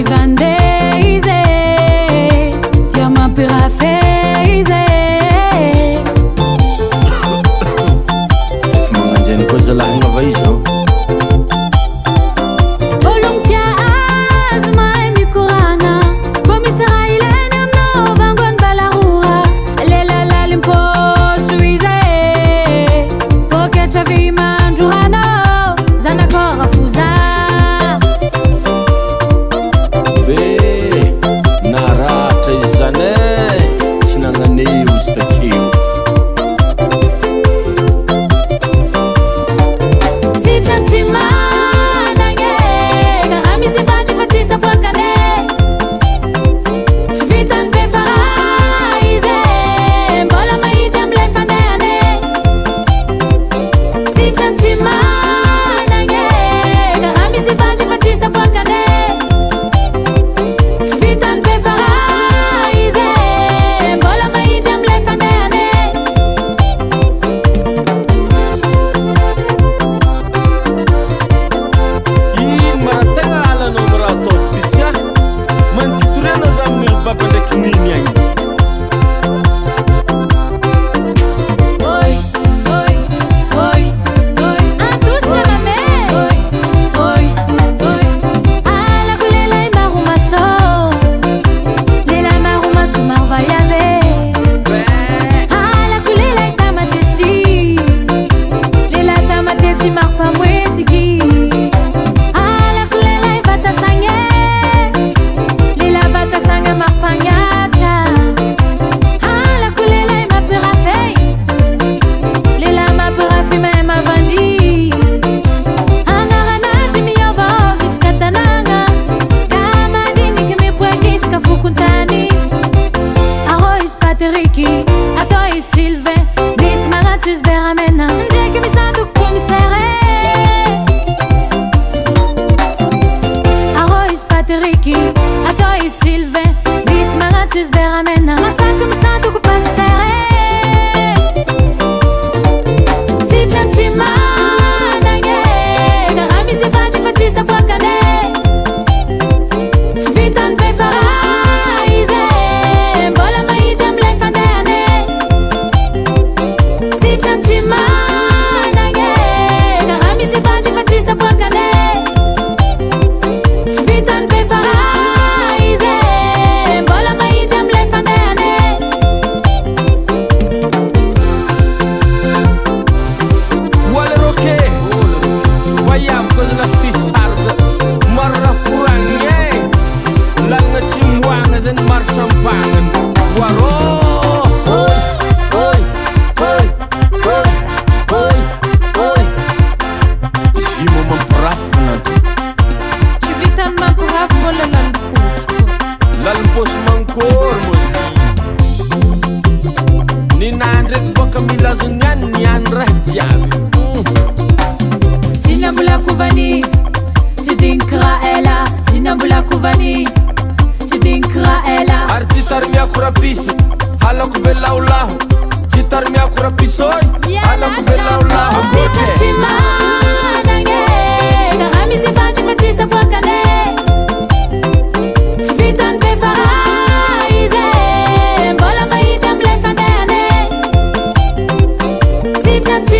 vandeize tia mampirafeize efa magnanjany koa zalahagna va izy ao ologno tia azo mahay mikoragna koa misy raha ilainy aminao vangony balarora lelalalim-poso izy poketra vy mandrohanao zanakôra foza be naratra izy zany e tsy nagnaneo izy takeo sitrany tsy managny karaha misy vady fa tsy saboakane tsy vitany be faraha izy mbola mahity am'lay fandehane sitrany tsy managny karaha misy vady fa tsy saboakane tsy vitany be faraha izy mbola mahity am'lay fandehane ino maratagna alanao ma raha ataoko ty tsy a mandikitoriana za amin'ny baba ndraiky niny agny Oi, oi, oi, oi. Antus la mame. Oi, oi, oi. Ala kulela imarumaso. Lela marumaso marvayave. Ala kulela itamatesi. Lela tamatesi marpamwetigi. Ala kulela ivatasange. Lela vatasanga marpangacha. Ala kulela imapirafei. Lela mapirafi mahay mavandi agnaranazy miôvaôva isaka tanàgna ka madiniky mipoaky isaka fokontany arô izy pateriky atao izy sylvain misy magnatso izy beramena ndraiky misandoko commissaire arô izy pateriky atao izy sylvain misy magnatso izy beramena masaka misandoko pastere sitrany tsy managny karaha misy vady fa tsy saboakane tsy vitany be faraha izy mbola mahity am'lay fandehane sitrany tsy managny karaha misy vady fa tsy saboakane tsy vitany be faraha izy mbola mahity am'lay fandehane wala roke vayam koa za lafy ty sarza maro raha koragny e lalagna tsy moagna zany maro sampagnany warô oi oi oi oi oi oi izy mo mampirafina tsy vitany mampirafy mbola lalim-poso lalim-posy mankory mo zy ninany ndraiky boka milazony any niany raha jiaby tsy nambolako vany tsy diniky raha ela tsy nambolako vany tsy diniky raha ela ary tsy tarimiako rapisy halako be laolaho tsy tarimiako rapisy oy halako be laolaho sitrany tsy managny karaha misy vady fa tsy saboakane tsy vitany be faraha izy mbola mahity am'lay fandehane sitrany tsy